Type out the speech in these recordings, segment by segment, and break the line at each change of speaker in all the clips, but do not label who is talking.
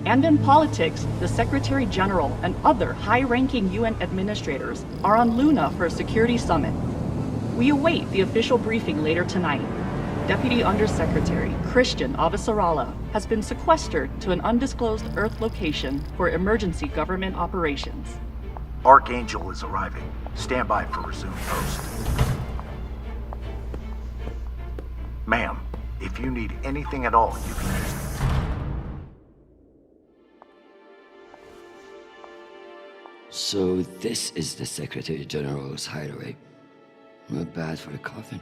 And in politics, the Secretary General and other high-ranking UN administrators are on Luna for a security summit. We await the official briefing later tonight. Deputy Undersecretary Christian Avasarala has been sequestered to an undisclosed Earth location for emergency government operations.
Archangel is arriving. Stand by for resume post. Ma'am, if you need anything at all, you can just...
So this is the Secretary General's hideaway. Not bad for a coffin.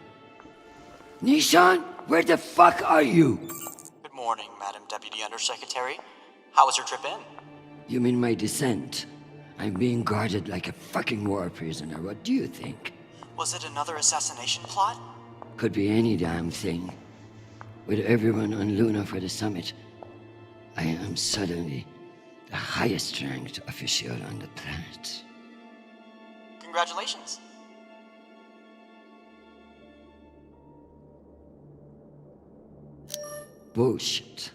Nishan, where the fuck are you?
Good morning, Madam Deputy Undersecretary. How was your trip in?
You mean my descent? I'm being guarded like a fucking war prisoner. What do you think?
Was it another assassination plot?
Could be any damn thing. With everyone on Luna for the summit, I am suddenly the highest ranked official on the planet.
Congratulations.
Bullshit.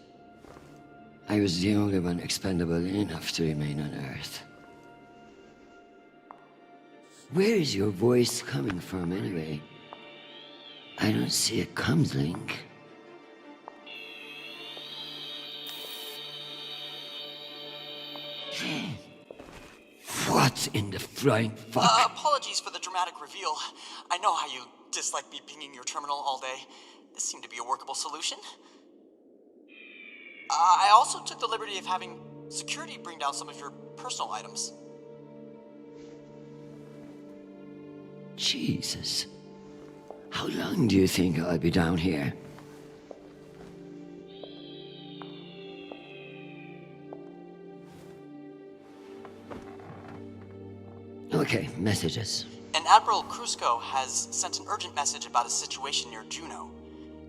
I was the only one expendable enough to remain on Earth. Where is your voice coming from, anyway? I don't see a comms link. What in the flying fuck?
Apologies for the dramatic reveal. I know how you dislike me pinging your terminal all day. This seemed to be a workable solution. I also took the liberty of having security bring down some of your personal items.
Jesus. How long do you think I'll be down here? Okay, messages.
And Admiral Krusco has sent an urgent message about a situation near Juno.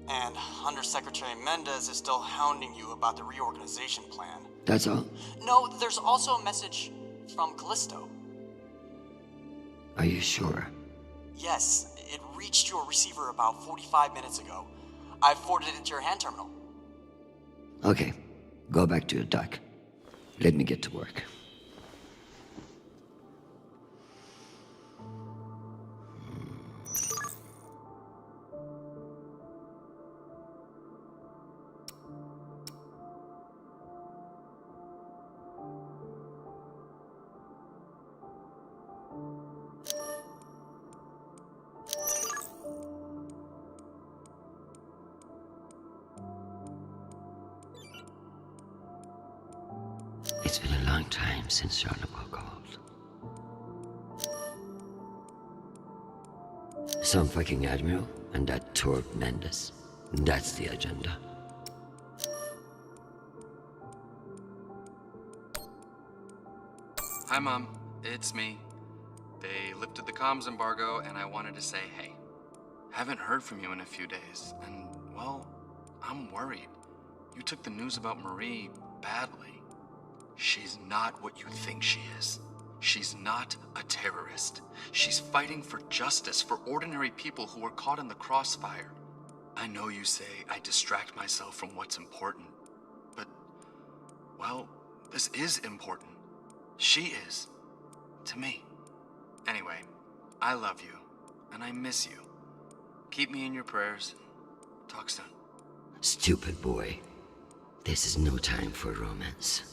And Undersecretary Mendez is still hounding you about the reorganization plan.
That's all?
No, there's also a message from Callisto.
Are you sure?
Yes, it reached your receiver about 45 minutes ago. I forwarded it to your hand terminal.
Okay, go back to your dock. Let me get to work. It's been a long time since Jean-Paul called. Some fucking admiral and that Torb Mendes. That's the agenda.
Hi, Mom. It's me. They lifted the comms embargo, and I wanted to say hey. Haven't heard from you in a few days, and, well, I'm worried. You took the news about Marie badly. She's not what you think she is. She's not a terrorist. She's fighting for justice for ordinary people who are caught in the crossfire. I know you say I distract myself from what's important, but, well, this is important. She is. To me. Anyway, I love you, and I miss you. Keep me in your prayers. Talk soon.
Stupid boy. This is no time for romance.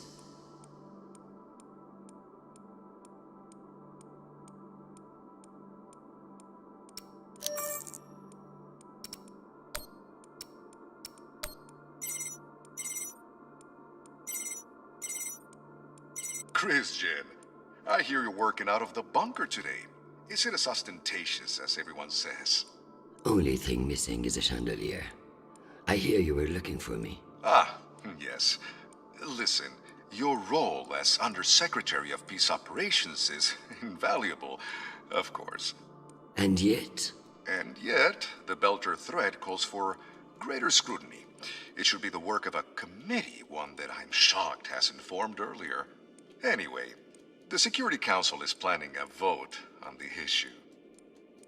Christian, I hear you're working out of the bunker today. Is it as ostentatious as everyone says?
Only thing missing is a chandelier. I hear you were looking for me.
Ah, yes. Listen, your role as Undersecretary of Peace Operations is invaluable, of course.
And yet?
And yet, the Belter threat calls for greater scrutiny. It should be the work of a committee, one that I'm shocked hasn't formed earlier. Anyway, the Security Council is planning a vote on the issue.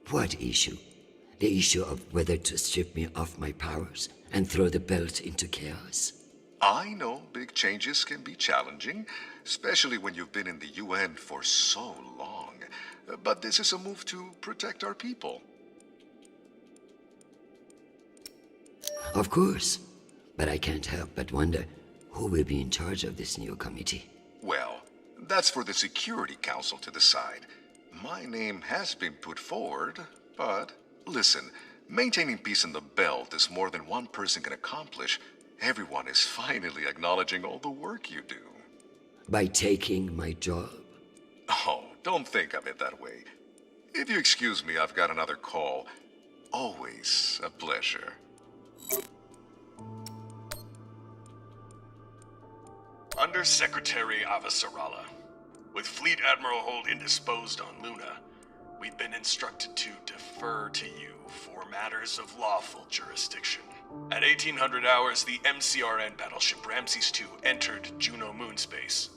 What issue? The issue of whether to strip me of my powers and throw the belt into chaos?
I know big changes can be challenging, especially when you've been in the UN for so long. But this is a move to protect our people.
Of course. But I can't help but wonder who will be in charge of this new committee.
Well, that's for the Security Council to decide. My name has been put forward, but listen, maintaining peace in the belt is more than one person can accomplish. Everyone is finally acknowledging all the work you do.
By taking my job?
Oh, don't think of it that way. If you excuse me, I've got another call. Always a pleasure.
Undersecretary Avasarala. With Fleet Admiral Holt indisposed on Luna, we've been instructed to defer to you for matters of lawful jurisdiction. At 1800 hours, the MCRN battleship Ramses II entered Juno moonspace.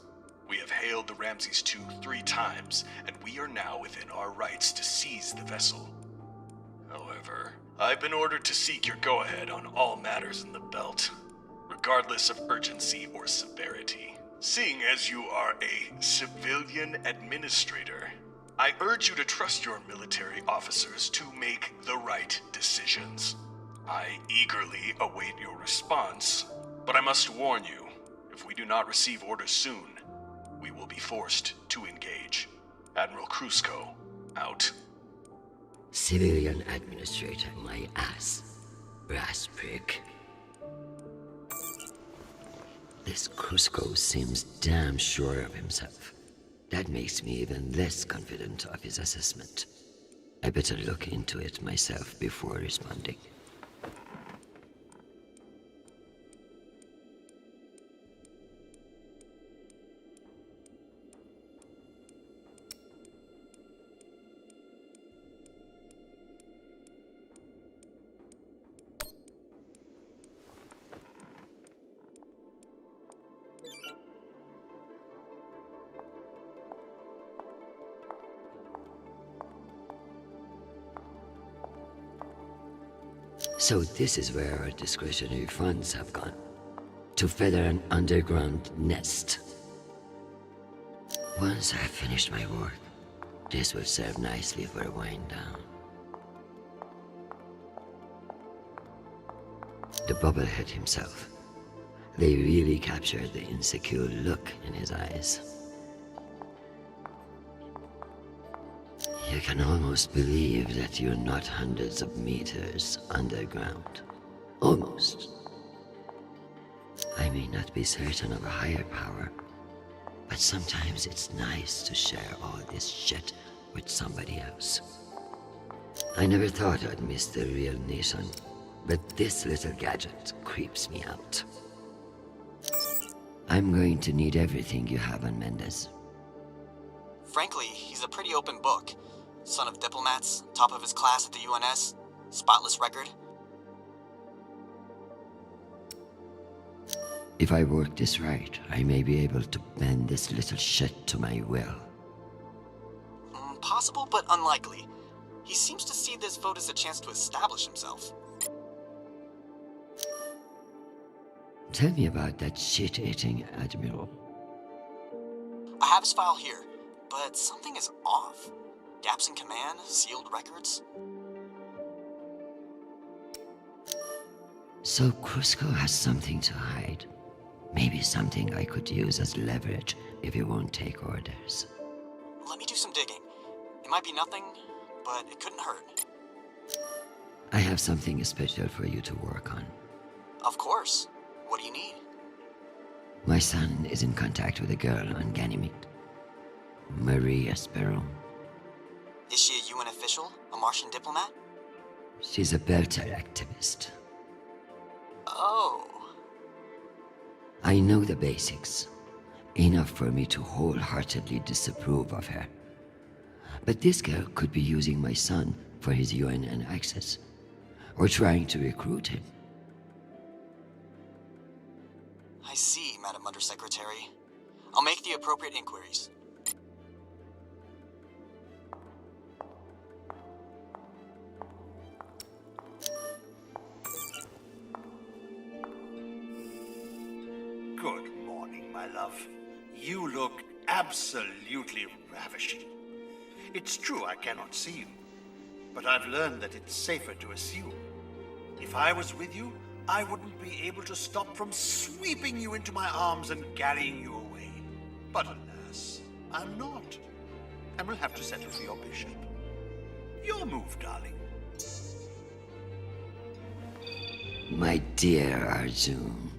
We have hailed the Ramses II 3 times, and we are now within our rights to seize the vessel. However, I've been ordered to seek your go-ahead on all matters in the belt, regardless of urgency or severity. Seeing as you are a civilian administrator, I urge you to trust your military officers to make the right decisions. I eagerly await your response, but I must warn you, if we do not receive orders soon, we will be forced to engage. Admiral Krusko, out.
Civilian administrator, my ass. Brass prick. This Krusko seems damn sure of himself. That makes me even less confident of his assessment. I better look into it myself before responding. So this is where our discretionary funds have gone. To feather an underground nest. Once I've finished my work, this will serve nicely for a wind down. The bubblehead himself. They really captured the insecure look in his eyes. You can almost believe that you're not hundreds of meters underground. Almost. I may not be certain of a higher power, but sometimes it's nice to share all this shit with somebody else. I never thought I'd miss the real nation, but this little gadget creeps me out. I'm going to need everything you have on Mendez.
Frankly, he's a pretty open book. Son of diplomats, top of his class at the UNS, spotless record.
If I work this right, I may be able to bend this little shit to my will.
Possible, but unlikely. He seems to see this vote as a chance to establish himself.
Tell me about that shit-eating admiral.
I have his file here, but something is off. Gaps in command, sealed records.
So Krusko has something to hide. Maybe something I could use as leverage if he won't take orders.
Let me do some digging. It might be nothing, but it couldn't hurt.
I have something special for you to work on.
Of course. What do you need?
My son is in contact with a girl on Ganymede. Marie Esperon.
Is she a UN official? A Martian diplomat?
She's a Belter activist.
Oh.
I know the basics. Enough for me to wholeheartedly disapprove of her. But this girl could be using my son for his UNN access. Or trying to recruit him.
I see, Madam Undersecretary. I'll make the appropriate inquiries.
You look absolutely ravishing. It's true I cannot see you, but I've learned that it's safer to assume. If I was with you, I wouldn't be able to stop from sweeping you into my arms and carrying you away. But alas, I'm not, and will have to settle for your bishop. Your move, darling.
My dear Arjun,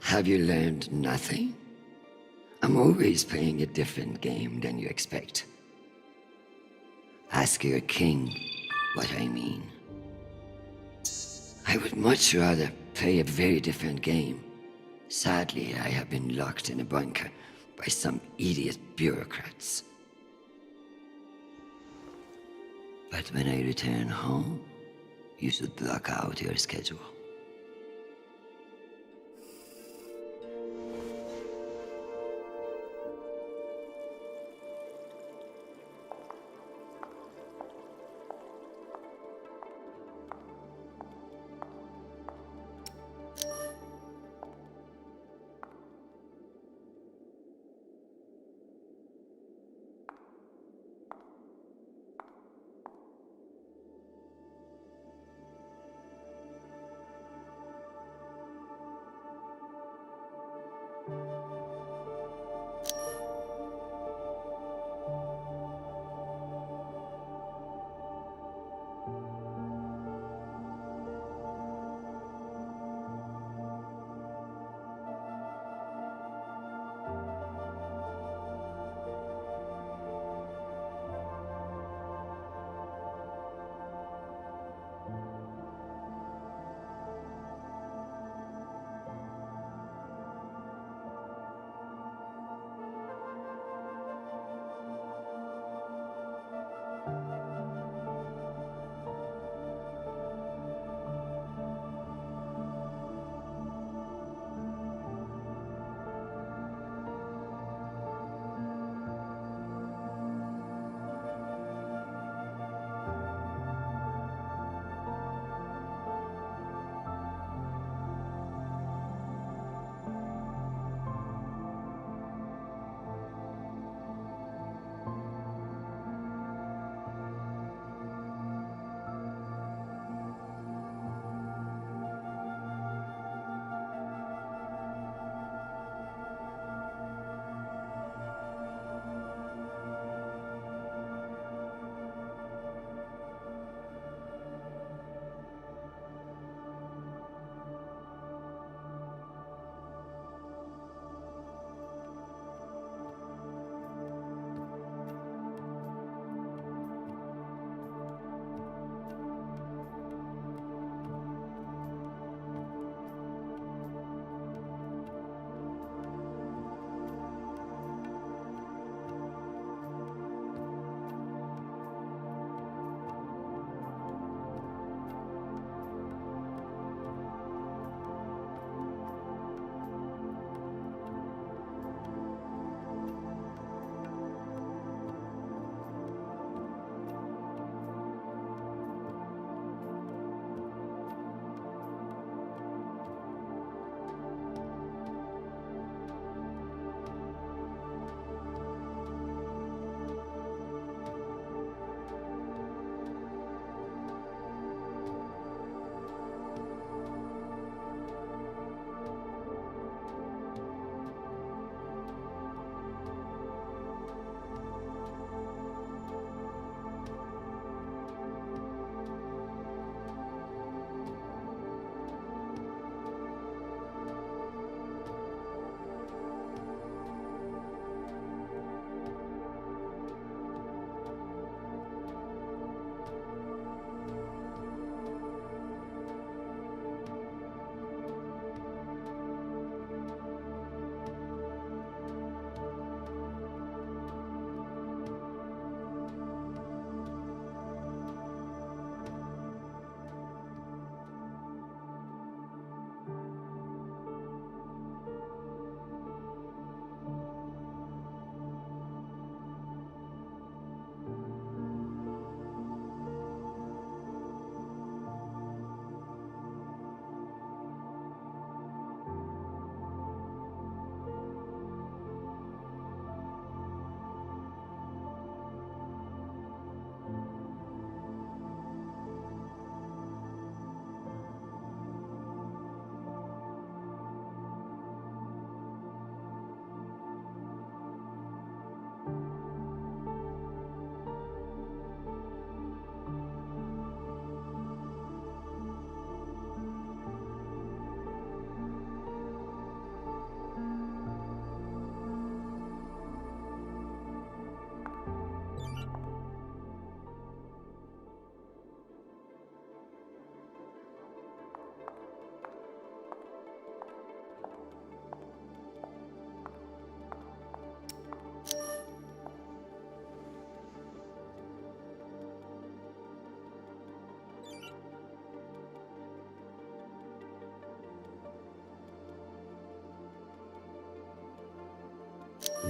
have you learned nothing? I'm always playing a different game than you expect. Ask your king what I mean. I would much rather play a very different game. Sadly, I have been locked in a bunker by some idiot bureaucrats. But when I return home, you should block out your schedule.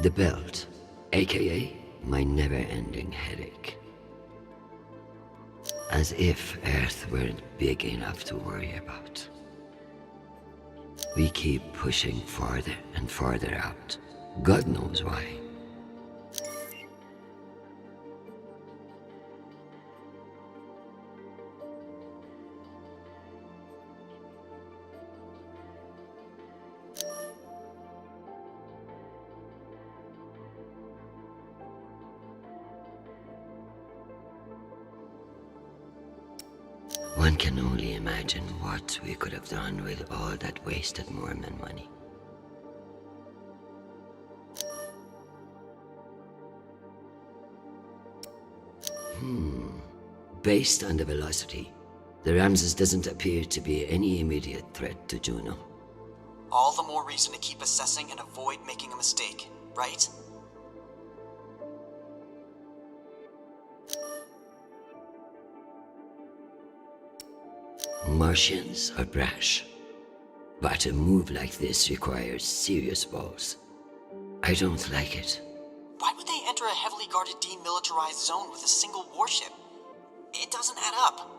The belt, aka my never-ending headache. As if Earth weren't big enough to worry about. We keep pushing farther and farther out. God knows why. One can only imagine what we could have done with all that wasted Mormon money. Based on the velocity, the Ramses doesn't appear to be any immediate threat to Juno.
All the more reason to keep assessing and avoid making a mistake, right?
Martians are brash, but a move like this requires serious balls. I don't like it.
Why would they enter a heavily guarded demilitarized zone with a single warship? It doesn't add up.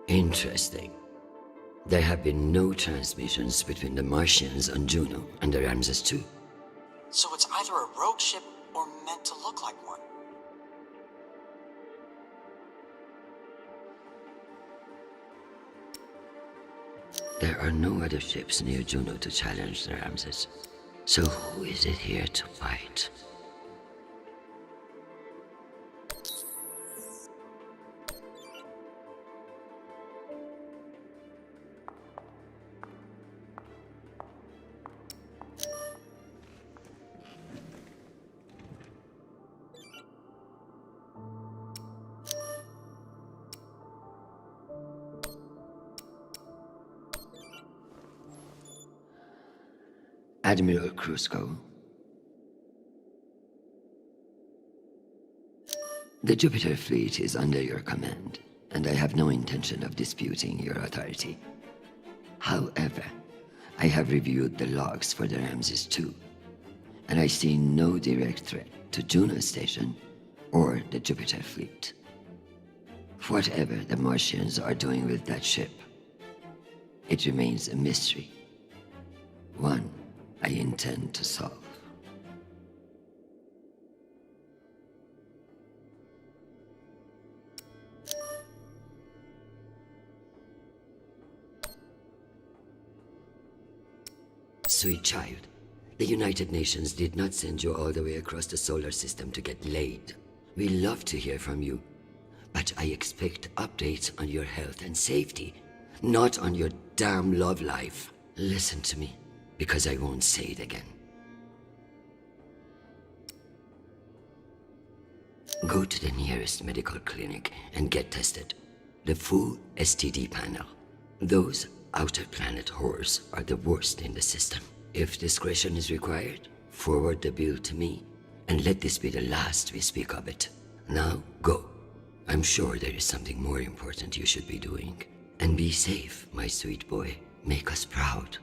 Interesting. There have been no transmissions between the Martians on Juno and the Ramses II.
So it's either a rogue ship or meant to look like one.
There are no other ships near Juno to challenge the Ramses. So who is it here to fight? Admiral Krusco. The Jupiter fleet is under your command, and I have no intention of disputing your authority. However, I have reviewed the logs for the Ramses II, and I see no direct threat to Juno Station or the Jupiter fleet. Whatever the Martians are doing with that ship, it remains a mystery. One I intend to solve. Sweet child, the United Nations did not send you all the way across the solar system to get laid. We love to hear from you, but I expect updates on your health and safety, not on your damn love life. Listen to me, because I won't say it again. Go to the nearest medical clinic and get tested. The full STD panel. Those outer planet whores are the worst in the system. If discretion is required, forward the bill to me, and let this be the last we speak of it. Now, go. I'm sure there is something more important you should be doing. And be safe, my sweet boy. Make us proud.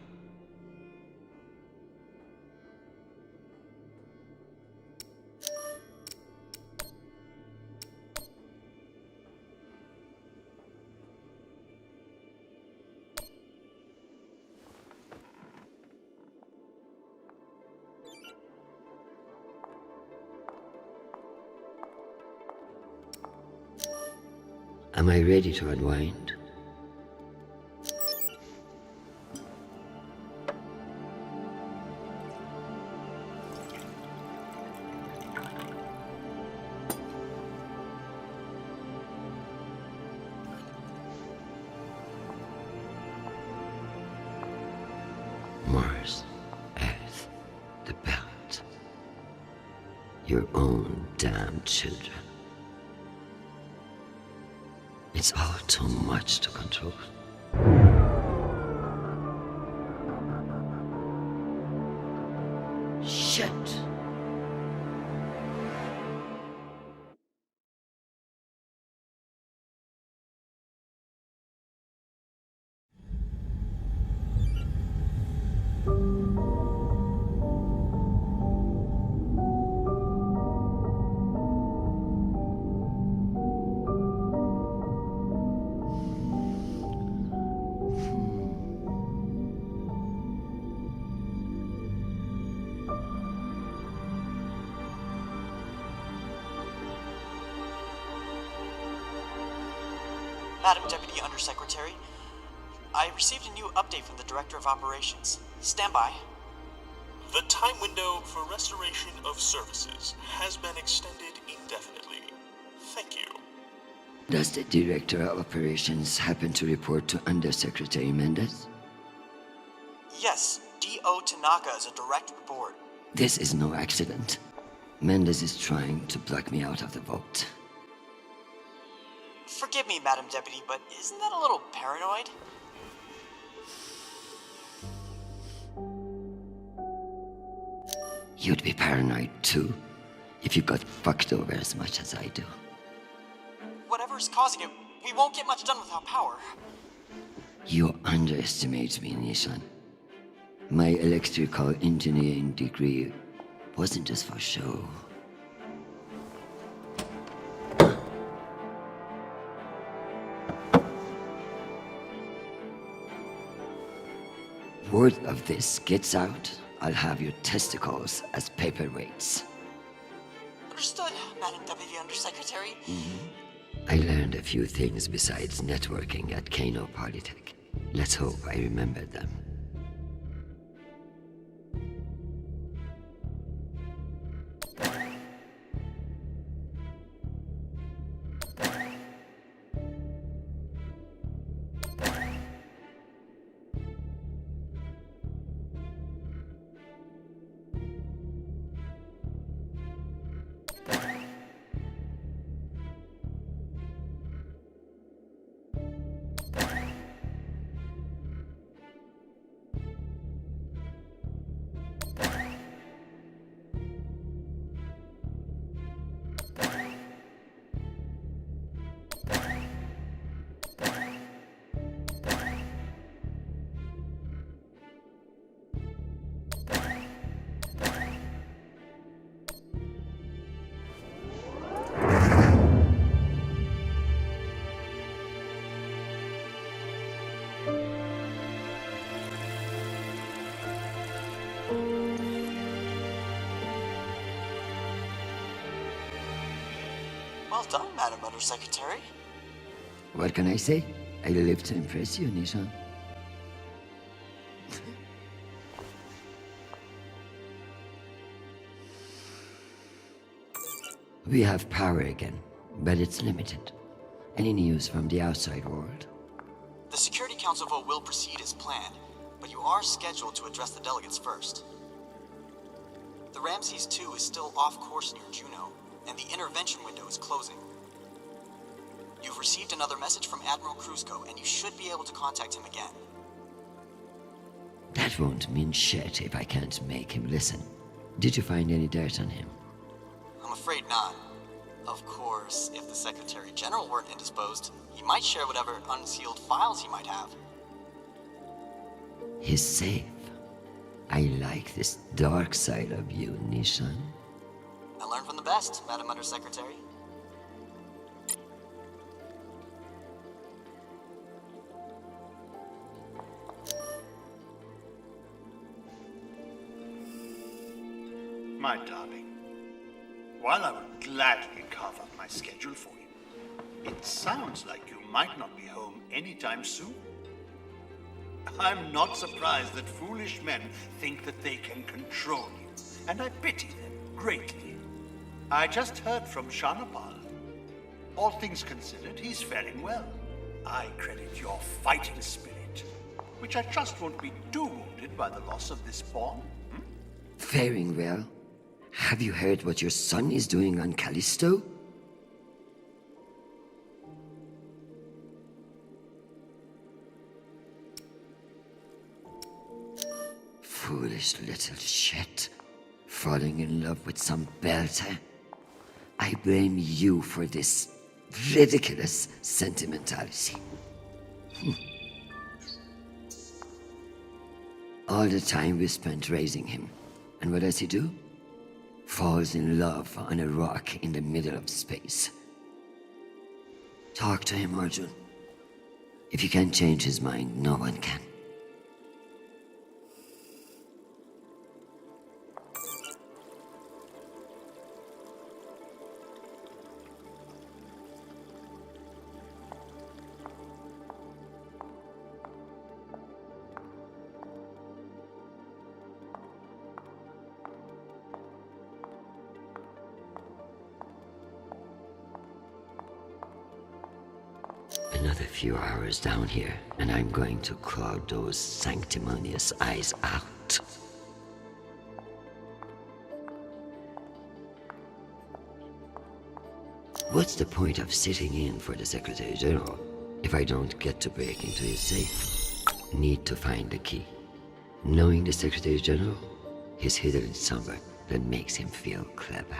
Am I ready to unwind? Mars, Earth, the belt. Your own damn children. It's all too much to control. Shit!
Madam Deputy Undersecretary, I received a new update from the Director of Operations. Stand by.
The time window for restoration of services has been extended indefinitely. Thank you.
Does the Director of Operations happen to report to Undersecretary Mendez?
Yes, D.O. Tanaka is a direct report.
This is no accident. Mendez is trying to block me out of the vote.
Forgive me, Madam Deputy, but isn't that a little paranoid?
You'd be paranoid too, if you got fucked over as much as I do.
Whatever's causing it, we won't get much done without power.
You underestimate me, Nishan. My electrical engineering degree wasn't just for show. Word of this gets out, I'll have your testicles as paperweights.
Understood, Madam Deputy Undersecretary.
I learned a few things besides networking at Kano Polytech. Let's hope I remember them.
Well done, Madam Undersecretary.
What can I say? I live to impress you, Nishan. We have power again, but it's limited. Any news from the outside world?
The Security Council vote will proceed as planned, but you are scheduled to address the delegates first. The Ramses 2 is still off course near Juno, and the intervention window is closing. You've received another message from Admiral Kruzko, and you should be able to contact him again.
That won't mean shit if I can't make him listen. Did you find any dirt on him?
I'm afraid not. Of course, if the Secretary General weren't indisposed, he might share whatever unsealed files he might have.
He's safe. I like this dark side of you, Nishan.
I learned from the best, Madam Undersecretary.
My darling, while I would gladly carve up my schedule for you, it sounds like you might not be home anytime soon. I'm not surprised that foolish men think that they can control you, and I pity them greatly. I just heard from Shanapal. All things considered, he's faring well. I credit your fighting spirit, which I trust won't be too wounded by the loss of this pawn.
Faring well? Have you heard what your son is doing on Callisto? Foolish little shit. Falling in love with some belter. I blame you for this ridiculous sentimentality. All the time we spent raising him. And what does he do? Falls in love on a rock in the middle of space. Talk to him, Arjun. If you can't change his mind, no one can. Another few hours down here, and I'm going to claw those sanctimonious eyes out. What's the point of sitting in for the Secretary General if I don't get to break into his safe? Need to find the key. Knowing the Secretary General, he's hidden somewhere that makes him feel clever.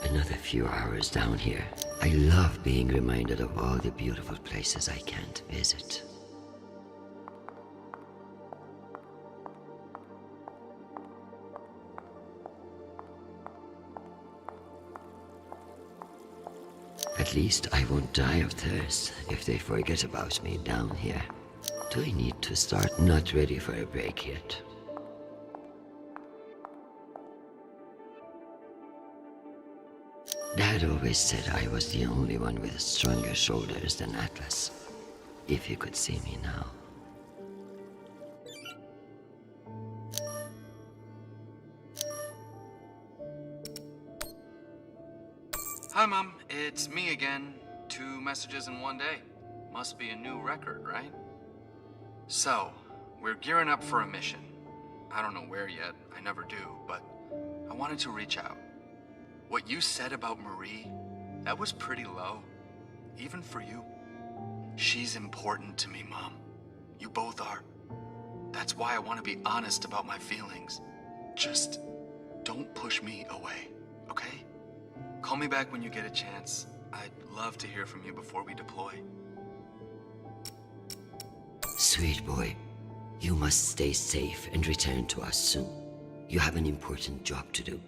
Another few hours down here. I love being reminded of all the beautiful places I can't visit. At least I won't die of thirst if they forget about me down here. Do I need to start? Not ready for a break yet. Dad always said I was the only one with stronger shoulders than Atlas. If you could see me now.
Hi, Mom. It's me again. 2 messages in one day. Must be a new record, right? So, we're gearing up for a mission. I don't know where yet. I never do, but I wanted to reach out. What you said about Marie, that was pretty low. Even for you. She's important to me, Mom. You both are. That's why I want to be honest about my feelings. Just don't push me away, okay? Call me back when you get a chance. I'd love to hear from you before we deploy.
Sweet boy, you must stay safe and return to us soon. You have an important job to do,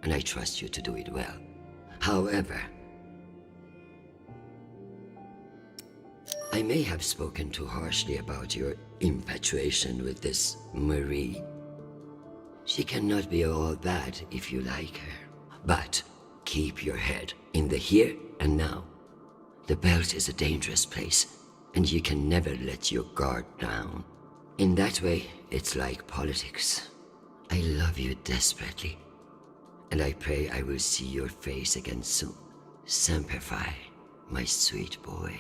and I trust you to do it well. However, I may have spoken too harshly about your infatuation with this Marie. She cannot be all bad if you like her. But keep your head in the here and now. The belt is a dangerous place, and you can never let your guard down. In that way, it's like politics. I love you desperately, and I pray I will see your face again soon. Semper Fi, my sweet boy.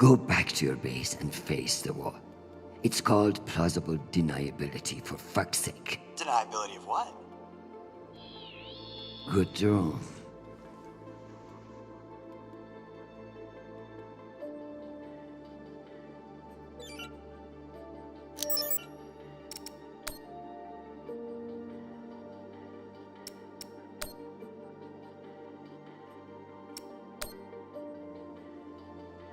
Go back to your base and face the wall. It's called plausible deniability, for fuck's sake.
Deniability of what?
Good draw.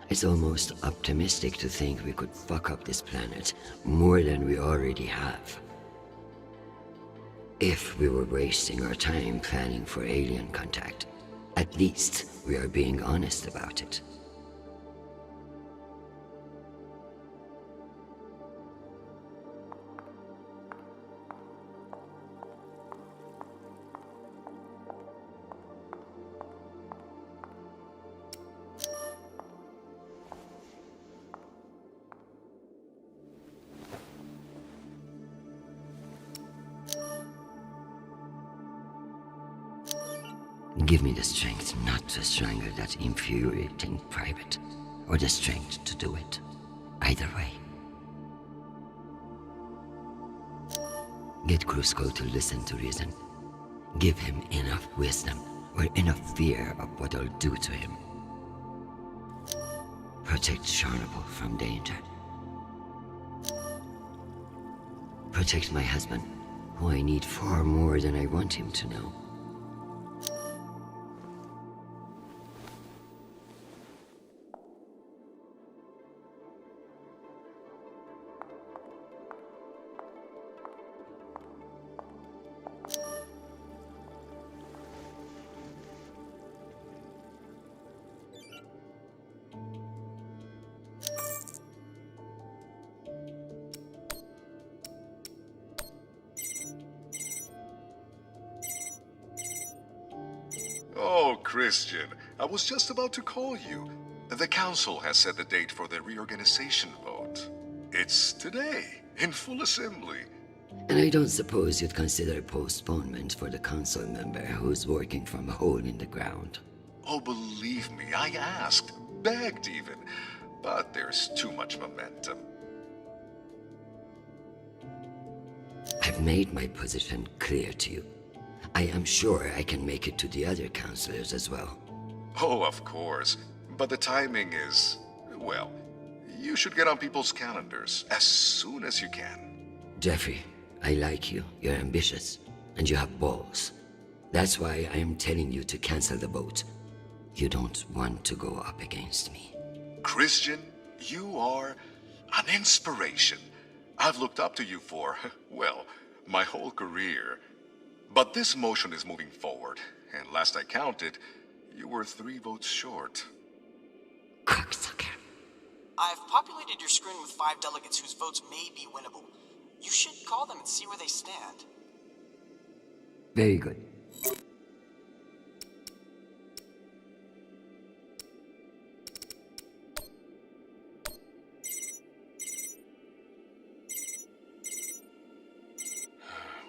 It's almost optimistic to think we could fuck up this planet more than we already have. If we were wasting our time planning for alien contact, at least we are being honest about it. Give me the strength not to strangle that infuriating private, or the strength to do it. Either way. Get Krusko to listen to reason. Give him enough wisdom, or enough fear of what I'll do to him. Protect Chernobyl from danger. Protect my husband, who I need far more than I want him to know.
Oh, Christian, I was just about to call you. The council has set the date for the reorganization vote. It's today, in full assembly.
And I don't suppose you'd consider postponement for the council member who's working from a hole in the ground.
Oh, believe me, I asked, begged even, but there's too much momentum.
I've made my position clear to you. I am sure I can make it to the other councillors as well.
Oh, of course, but the timing is, well, you should get on people's calendars as soon as you can.
Jeffrey, I like you. You're ambitious, and you have balls. That's why I am telling you to cancel the vote. You don't want to go up against me.
Christian, you are an inspiration. I've looked up to you for, well, my whole career. But this motion is moving forward, and last I counted, you were 3 votes short.
Cocksucker.
I've populated your screen with 5 delegates whose votes may be winnable. You should call them and see where they stand.
Very good.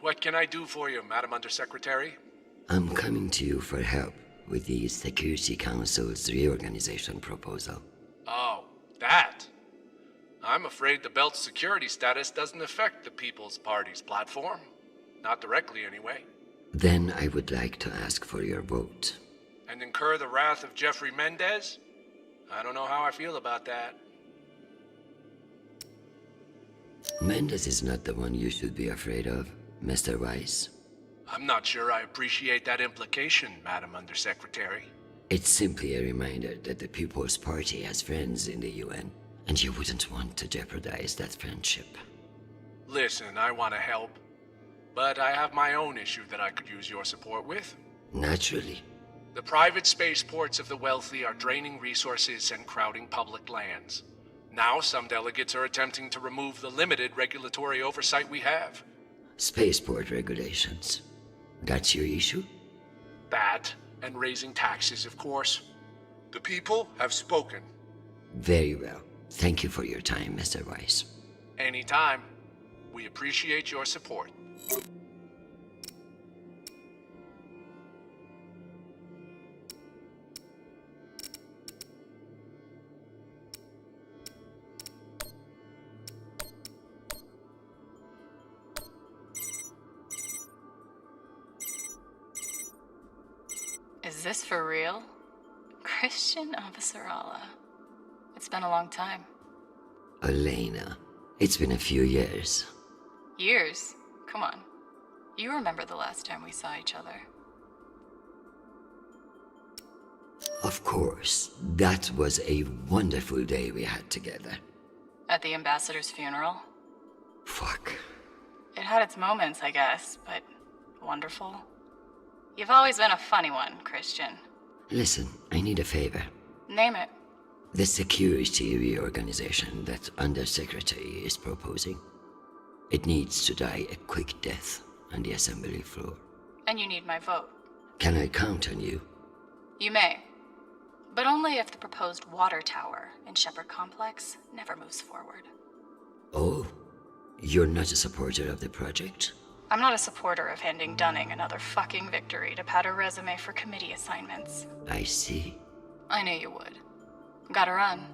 What can I do for you, Madam Undersecretary?
I'm coming to you for help with the Security Council's reorganization proposal.
Oh, that? I'm afraid the belt's security status doesn't affect the People's Party's platform. Not directly, anyway.
Then I would like to ask for your vote.
And incur the wrath of Jeffrey Mendez? I don't know how I feel about that.
Mendez is not the one you should be afraid of, Mr. Weiss.
I'm not sure I appreciate that implication, Madam Undersecretary.
It's simply a reminder that the People's Party has friends in the UN, and you wouldn't want to jeopardize that friendship.
Listen, I want to help, but I have my own issue that I could use your support with.
Naturally.
The private spaceports of the wealthy are draining resources and crowding public lands. Now some delegates are attempting to remove the limited regulatory oversight we have.
Spaceport regulations. That's your issue?
That, and raising taxes, of course. The people have spoken.
Very well. Thank you for your time, Mr. Weiss.
Anytime. We appreciate your support.
Is this for real? Christian Avasarala. It's been a long time.
Elena, it's been a few years.
Years? Come on. You remember the last time we saw each other.
Of course, that was a wonderful day we had together.
At the ambassador's funeral?
Fuck.
It had its moments, I guess, but wonderful. You've always been a funny one, Christian.
Listen, I need a favor.
Name it.
The security reorganization that Undersecretary is proposing. It needs to die a quick death on the assembly floor.
And you need my vote.
Can I count on you?
You may. But only if the proposed water tower in Shepherd Complex never moves forward.
Oh, you're not a supporter of the project?
I'm not a supporter of handing Dunning another fucking victory to pad her resume for committee assignments.
I see.
I knew you would. Gotta run.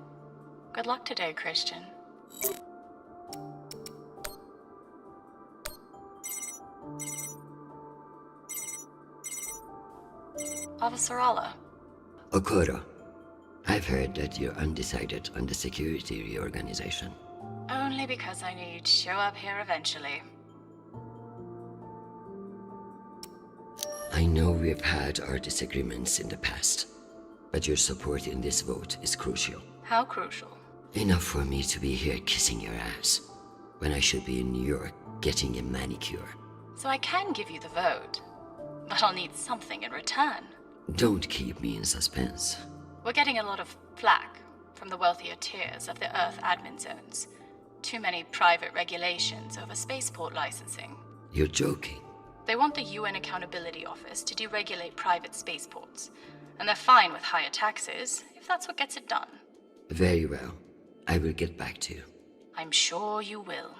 Good luck today, Christian. Avasarala.
Okoro, I've heard that you're undecided on the security reorganization.
Only because I need to show up here eventually.
I know we've had our disagreements in the past, but your support in this vote is crucial.
How crucial?
Enough for me to be here kissing your ass, when I should be in New York getting a manicure.
So I can give you the vote, but I'll need something in return.
Don't keep me in suspense.
We're getting a lot of flack from the wealthier tiers of the Earth admin zones. Too many private regulations over spaceport licensing.
You're joking.
They want the UN Accountability Office to deregulate private spaceports, and they're fine with higher taxes if that's what gets it done.
Very well. I will get back to you.
I'm sure you will,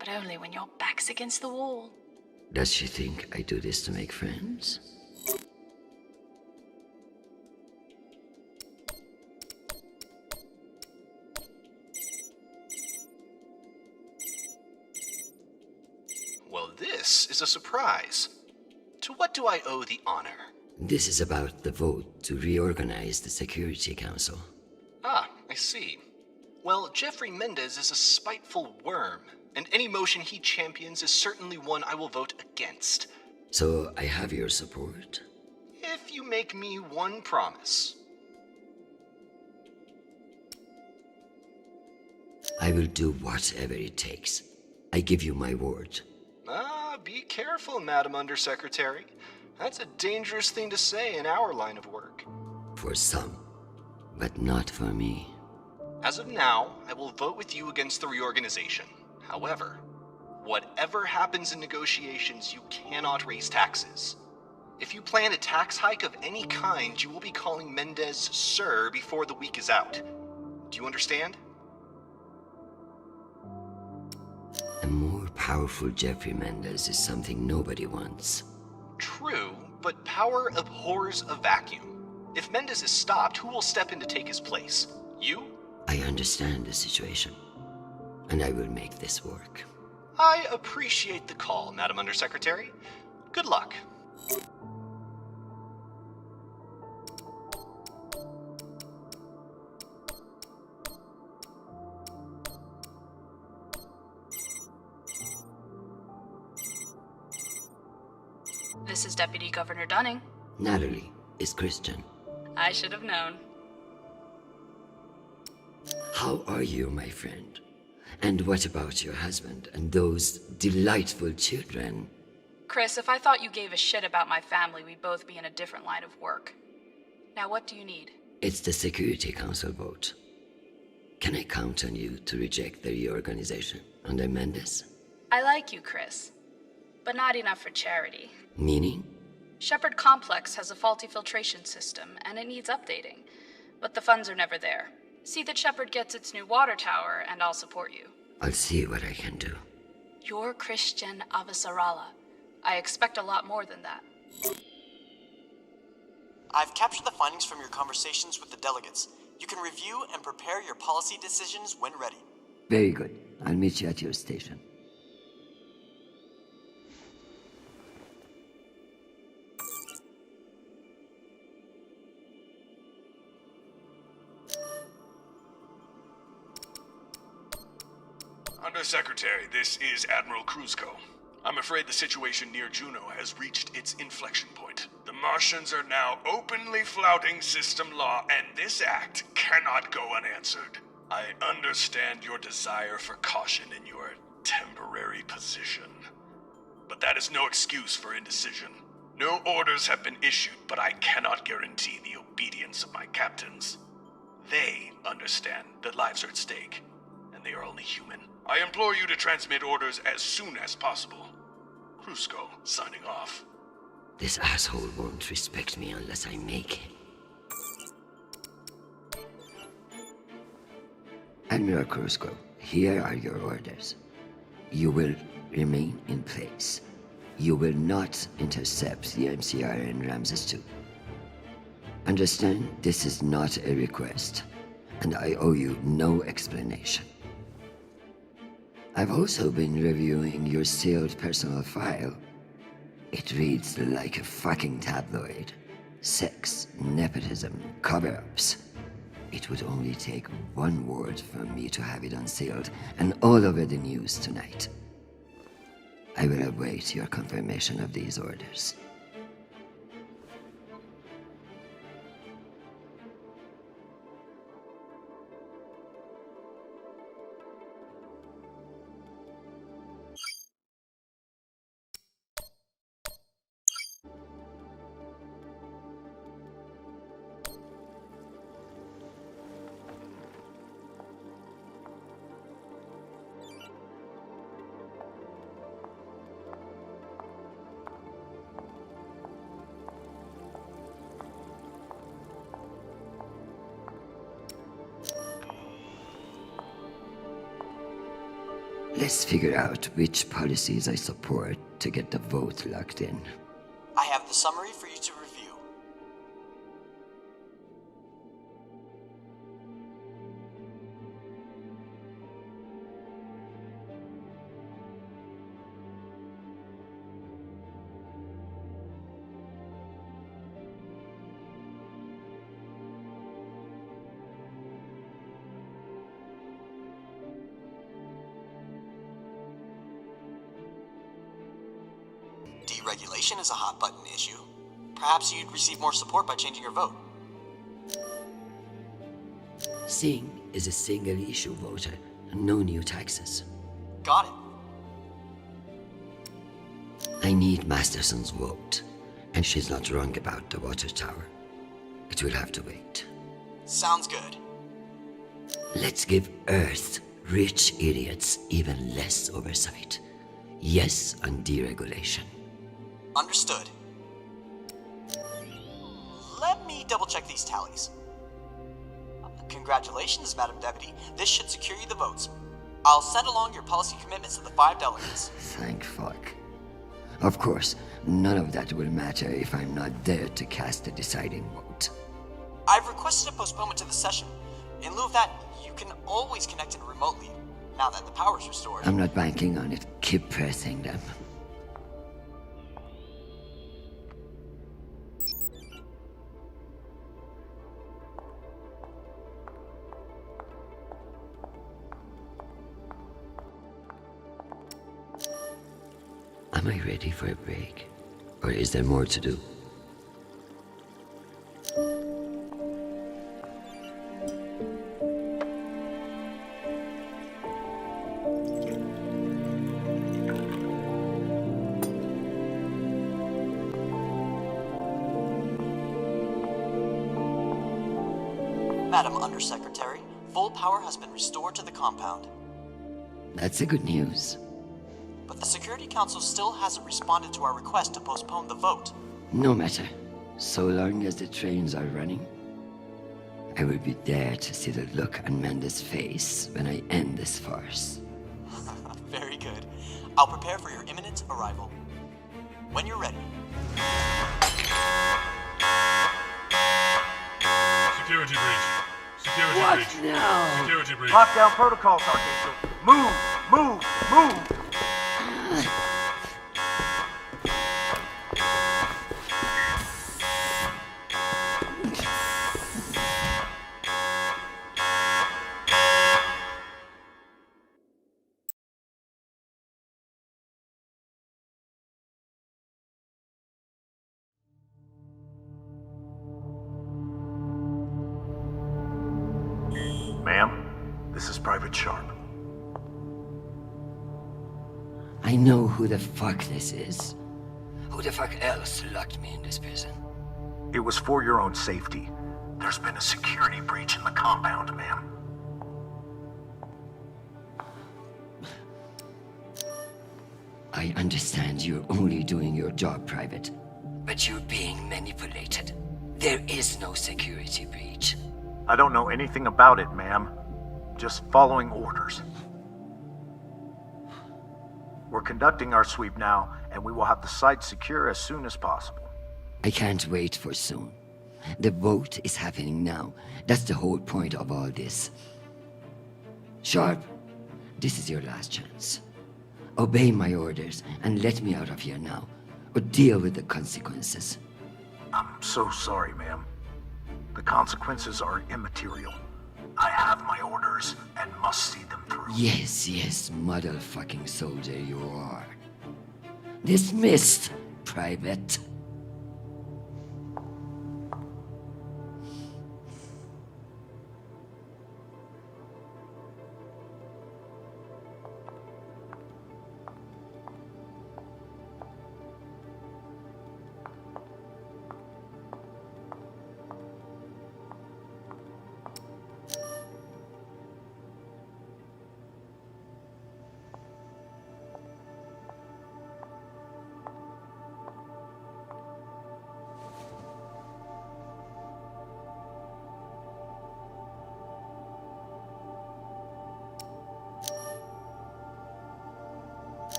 but only when your back's against the wall.
Does she think I do this to make friends?
Well, this is a surprise. To what do I owe the honor?
This is about the vote to reorganize the Security Council.
Ah, I see. Well, Jeffrey Mendez is a spiteful worm, and any motion he champions is certainly one I will vote against.
So I have your support?
If you make me one promise.
I will do whatever it takes. I give you my word.
Ah, be careful, Madam Undersecretary. That's a dangerous thing to say in our line of work.
For some, but not for me.
As of now, I will vote with you against the reorganization. However, whatever happens in negotiations, you cannot raise taxes. If you plan a tax hike of any kind, you will be calling Mendez Sir before the week is out. Do you understand?
A more powerful Jeffrey Mendez is something nobody wants.
True, but power abhors a vacuum. If Mendez is stopped, who will step in to take his place? You?
I understand the situation, and I will make this work.
I appreciate the call, Madam Undersecretary. Good luck.
This is Deputy Governor Dunning.
Natalie is Christian.
I should have known.
How are you, my friend? And what about your husband and those delightful children?
Chris, if I thought you gave a shit about my family, we'd both be in a different line of work. Now, what do you need?
It's the Security Council vote. Can I count on you to reject the reorganization under Mendez?
I like you, Chris, but not enough for charity.
Meaning?
Shepherd Complex has a faulty filtration system, and it needs updating. But the funds are never there. See that Shepherd gets its new water tower, and I'll support you.
I'll see what I can do.
You're Christian Avasarala. I expect a lot more than that.
I've captured the findings from your conversations with the delegates. You can review and prepare your policy decisions when ready.
Very good. I'll meet you at your station.
Secretary, this is Admiral Kruzko. I'm afraid the situation near Juno has reached its inflection point. The Martians are now openly flouting system law, and this act cannot go unanswered. I understand your desire for caution in your temporary position, but that is no excuse for indecision. No orders have been issued, but I cannot guarantee the obedience of my captains. They understand that lives are at stake, and they are only human. I implore you to transmit orders as soon as possible. Kruzko, signing off.
This asshole won't respect me unless I make him. Admiral Kruzko, here are your orders. You will remain in place. You will not intercept the MCR in Ramses 2. Understand, this is not a request, and I owe you no explanation. I've also been reviewing your sealed personal file. It reads like a fucking tabloid. Sex, nepotism, cover-ups. It would only take one word from me to have it unsealed and all over the news tonight. I will await your confirmation of these orders. Let's figure out which policies I support to get the vote locked in.
I have the summary for you to review. Deregulation is a hot-button issue. Perhaps you'd receive more support by changing your vote.
Singh is a single-issue voter, no new taxes.
Got it.
I need Masterson's vote, and she's not wrong about the water tower. It will have to wait.
Sounds good.
Let's give Earth rich idiots even less oversight. Yes on deregulation.
Understood. Let me double-check these tallies. Congratulations, Madam Deputy. This should secure you the votes. I'll send along your policy commitments to the 5 delegates.
Thank fuck. Of course, none of that will matter if I'm not there to cast the deciding vote.
I've requested a postponement to the session. In lieu of that, you can always connect in remotely, now that the power's restored.
I'm not banking on it. Keep pressing them. Am I ready for a break? Or is there more to do?
Madam Undersecretary, full power has been restored to the compound.
That's the good news.
But the Security Council still hasn't responded to our request to postpone the vote.
No matter. So long as the trains are running, I will be there to see the look on Amanda's face when I end this farce.
Very good. I'll prepare for your imminent arrival. When you're ready.
Security breach. Security
What
breach.
now?
Security breach.
Lockdown protocols, Archangel. Move! Move! Move! Ma'am, this is Private Sharp.
I know who the fuck this is. Who the fuck else locked me in this prison?
It was for your own safety. There's been a security breach in the compound, ma'am.
I understand you're only doing your job, Private. But you're being manipulated. There is no security breach.
I don't know anything about it, ma'am. Just following orders. We're conducting our sweep now, and we will have the site secure as soon as possible.
I can't wait for soon. The vote is happening now. That's the whole point of all this. Sharp, this is your last chance. Obey my orders and let me out of here now, or deal with the consequences.
I'm so sorry, ma'am. The consequences are immaterial. I have my orders and must see them through.
Yes, motherfucking soldier you are. Dismissed, Private.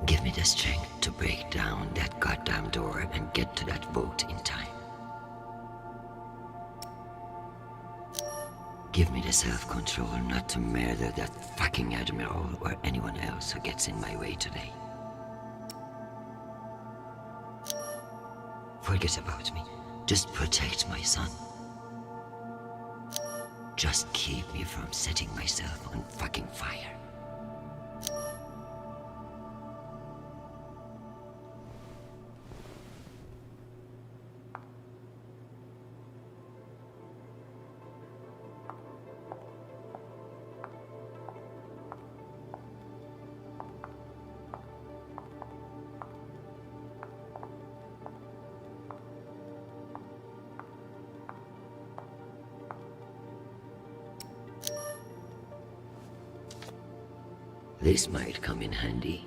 Give me the strength to break down that goddamn door and get to that vote in time. Give me the self-control not to murder that fucking Admiral or anyone else who gets in my way today. Forget about me. Just protect my son. Just keep me from setting myself on fucking fire. This might come in handy.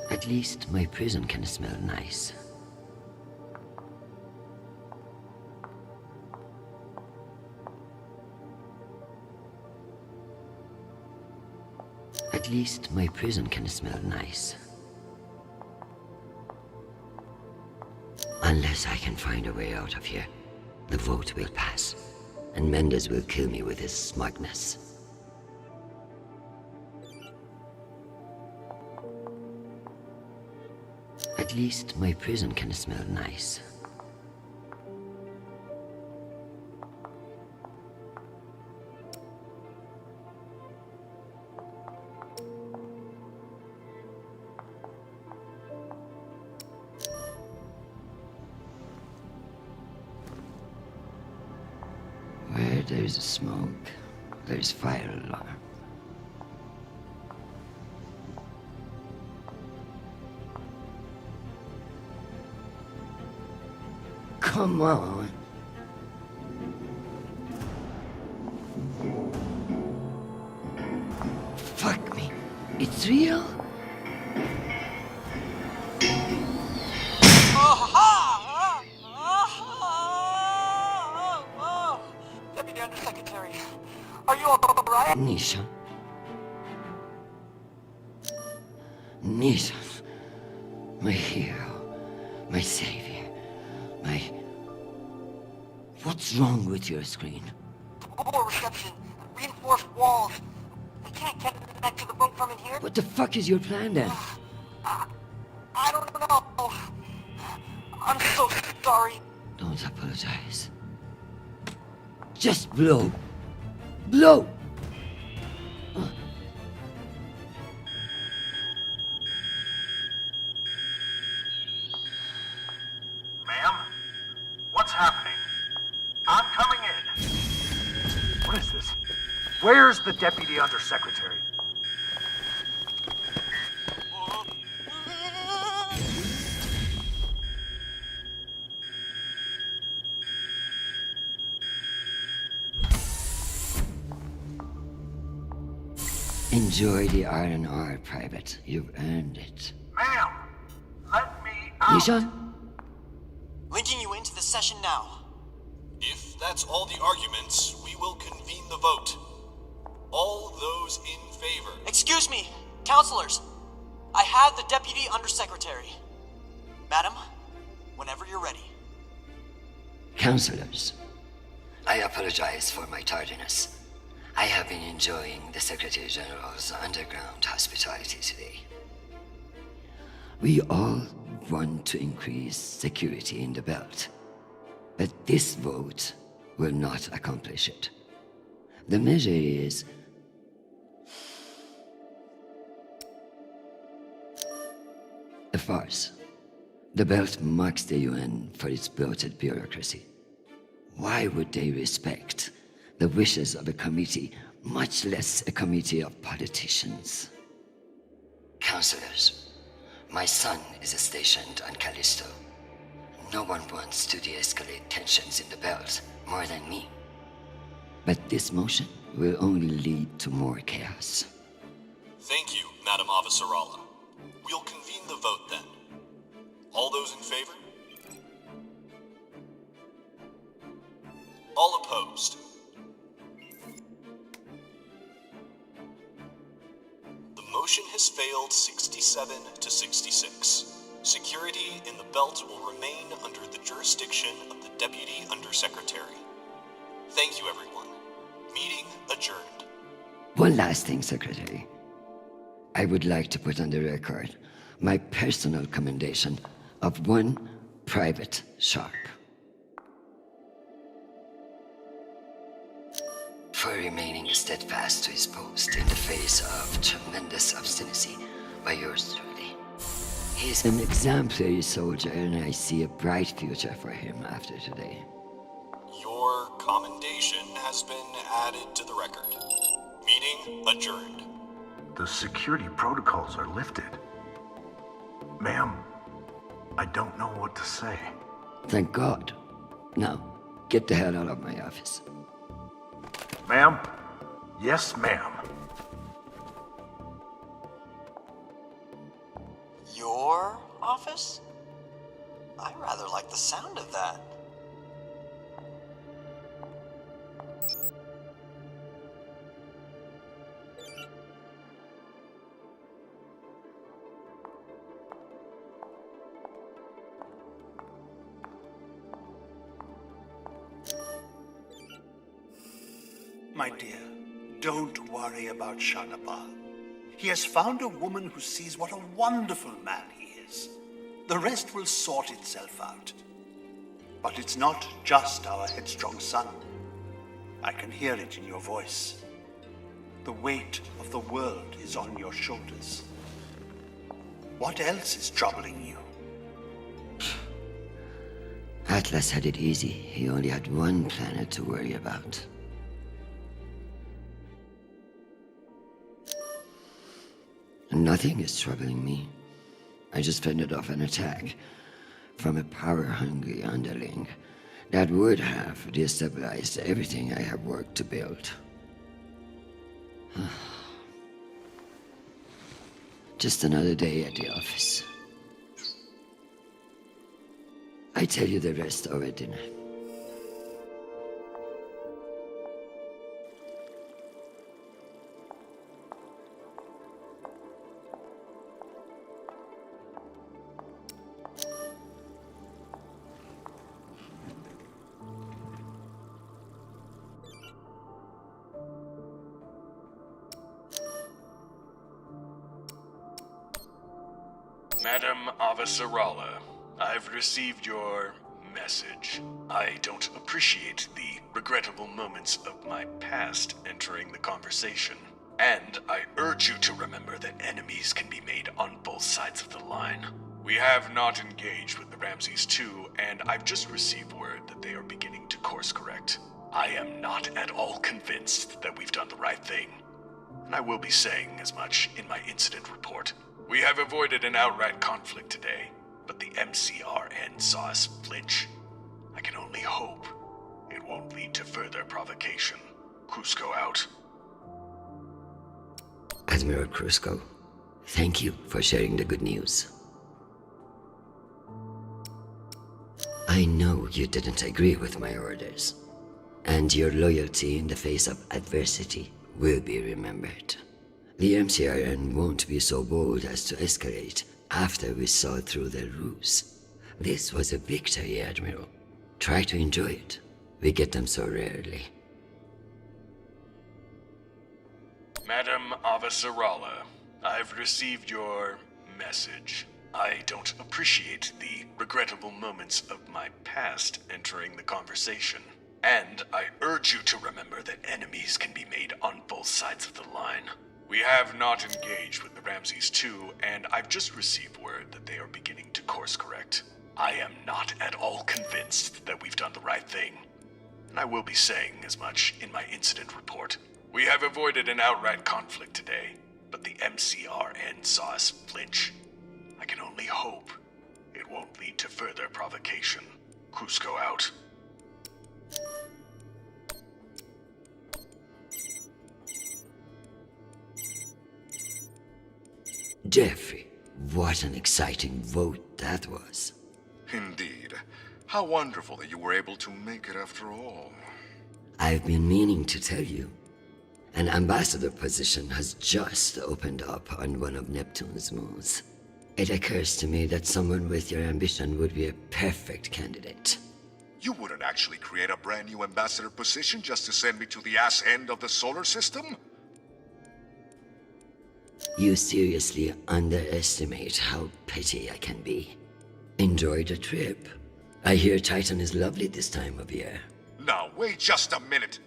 At least my prison can smell nice. At least my prison can smell nice. Unless I can find a way out of here, the vote will pass, and Mendes will kill me with his smugness. At least my prison can smell nice. Where there's smoke, there's fire alarm. Come on. Fuck me. It's real?
Deputy Undersecretary, are you alright?
Nisha. Nathan, my hero, my savior, my... What's wrong with your screen?
Poor reception. Reinforced walls. We can't get back to the boat from in here.
What the fuck is your plan then?
I don't know. I'm so sorry.
Don't apologize. Just blow. Blow!
Ma'am? What's happening? I'm coming in. What is this? Where's the Deputy Undersecretary?
Enjoy the R&R, Private. You've earned it.
Ma'am! Let me out!
Nishan?
Linking you into the session now.
If that's all the arguments, we will convene the vote. All those in favor.
Excuse me, counselors. I have the Deputy Undersecretary. Madam, whenever you're ready.
Counselors, I apologize for my tardiness. I have been enjoying the Secretary General's underground hospitality today. We all want to increase security in the belt, but this vote will not accomplish it. The measure is a farce. The belt mocks the UN for its bloated bureaucracy. Why would they respect the wishes of a committee, much less a committee of politicians? Counselors, my son is stationed on Callisto. No one wants to de-escalate tensions in the belt more than me. But this motion will only lead to more chaos.
Thank you, Madam Avasarala. We'll convene the vote then. All those in favor? All opposed? The motion has failed 67 to 66. Security in the belt will remain under the jurisdiction of the Deputy Undersecretary. Thank you, everyone. Meeting adjourned.
One last thing, Secretary. I would like to put on the record my personal commendation of one Private Sharp. For remaining steadfast to his post in the face of tremendous obstinacy by yours truly. He's an exemplary soldier, and I see a bright future for him after today.
Your commendation has been added to the record. Meeting adjourned.
The security protocols are lifted. Ma'am, I don't know what to say.
Thank God. Now, get the hell out of my office.
Ma'am? Yes, ma'am.
Your office? I rather like the sound of that.
My dear, don't worry about Shanapal. He has found a woman who sees what a wonderful man he is. The rest will sort itself out. But it's not just our headstrong son. I can hear it in your voice. The weight of the world is on your shoulders. What else is troubling you?
Atlas had it easy. He only had one planet to worry about. Nothing is troubling me. I just fended off an attack from a power-hungry underling that would have destabilized everything I have worked to build. Just another day at the office. I tell you the rest over dinner.
Madam Avasarala, I've received your message. I don't appreciate the regrettable moments of my past entering the conversation. And I urge you to remember that enemies can be made on both sides of the line. We have not engaged with the Ramses 2, and I've just received word that they are beginning to course correct. I am not at all convinced that we've done the right thing, and I will be saying as much in my incident report. We have avoided an outright conflict today, but the MCRN saw us flinch. I can only hope it won't lead to further provocation. Cusco out.
Admiral Cusco, thank you for sharing the good news. I know you didn't agree with my orders, and your loyalty in the face of adversity will be remembered. The MCRN won't be so bold as to escalate after we saw through their ruse. This was a victory, Admiral. Try to enjoy it. We get them so rarely.
Madam Avasarala, I've received your message. I don't appreciate the regrettable moments of my past entering the conversation. And I urge you to remember that enemies can be made on both sides of the line. We have not engaged with the Ramses 2, and I've just received word that they are beginning to course correct. I am not at all convinced that we've done the right thing, and I will be saying as much in my incident report. We have avoided an outright conflict today, but the MCRN saw us flinch. I can only hope it won't lead to further provocation. Cusco out.
Jeffrey, what an exciting vote that was.
Indeed. How wonderful that you were able to make it after all.
I've been meaning to tell you. An ambassador position has just opened up on one of Neptune's moons. It occurs to me that someone with your ambition would be a perfect candidate.
You wouldn't actually create a brand new ambassador position just to send me to the ass end of the solar system?
You seriously underestimate how petty I can be. Enjoy the trip. I hear Titan is lovely this time of year.
Now, wait just a minute.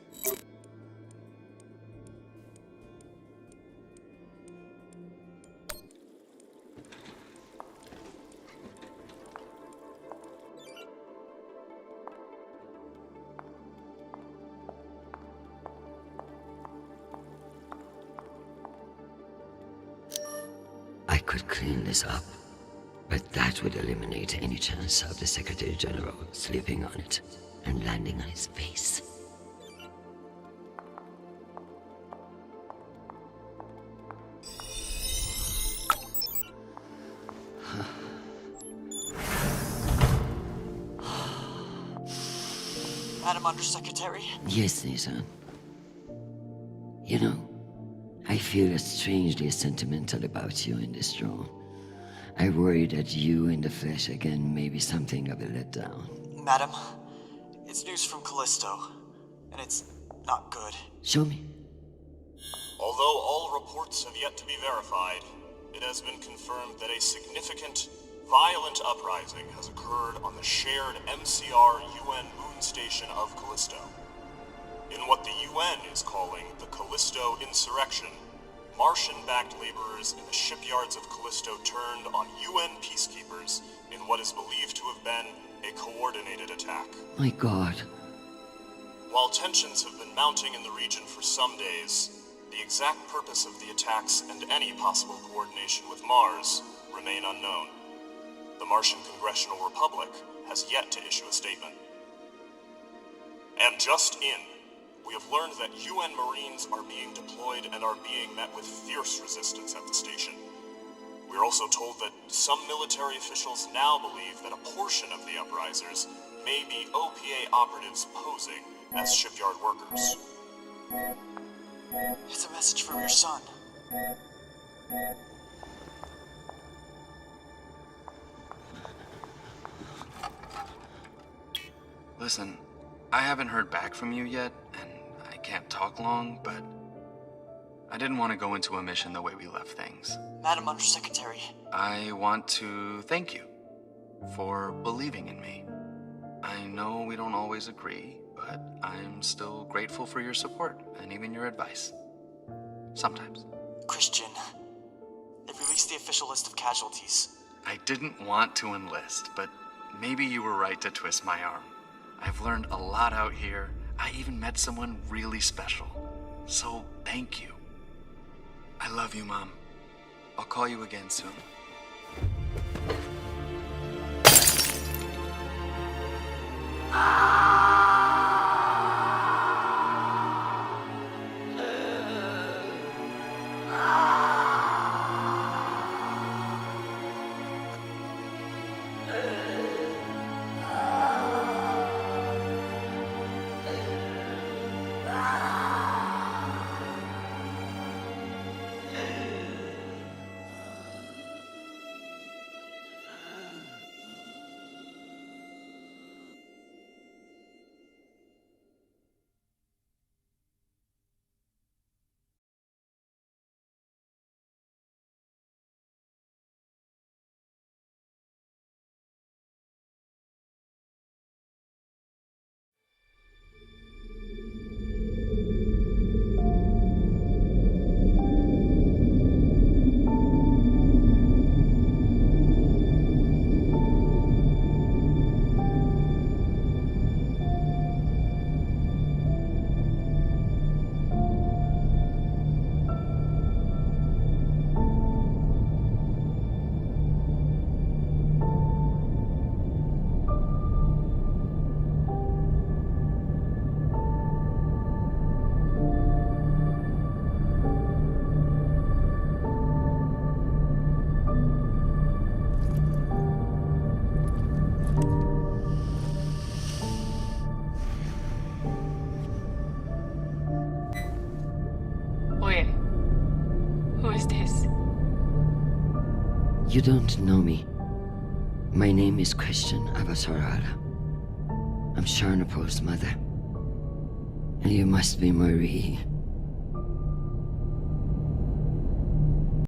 I could clean this up, but that would eliminate any chance of the Secretary General sleeping on it and landing on his face.
Madam Undersecretary?
Yes, Nathan. You know, I feel strangely sentimental about you in this drone. I worry that you in the flesh again may be something of a letdown.
Madam, it's news from Callisto, and it's not good.
Show me.
Although all reports have yet to be verified, it has been confirmed that a significant, violent uprising has occurred on the shared MCR-UN moon station of Callisto. In what the UN is calling the Callisto Insurrection, Martian-backed laborers in the shipyards of Callisto turned on UN peacekeepers in what is believed to have been a coordinated attack.
My God.
While tensions have been mounting in the region for some days, the exact purpose of the attacks and any possible coordination with Mars remain unknown. The Martian Congressional Republic has yet to issue a statement. And just in, we have learned that UN Marines are being deployed and are being met with fierce resistance at the station. We are also told that some military officials now believe that a portion of the uprisers may be OPA operatives posing as shipyard workers.
It's a message from your son.
Listen, I haven't heard back from you yet, and I can't talk long, but I didn't want to go into a mission the way we left things.
Madam Undersecretary.
I want to thank you for believing in me. I know we don't always agree, but I'm still grateful for your support and even your advice. Sometimes.
Christian, they've released the official list of casualties.
I didn't want to enlist, but maybe you were right to twist my arm. I've learned a lot out here. I even met someone really special. So thank you. I love you, Mom. I'll call you again soon.
Wait. Who is this?
You don't know me. My name is Christian Avatarara. I'm Sharnapo's mother. And you must be Marie.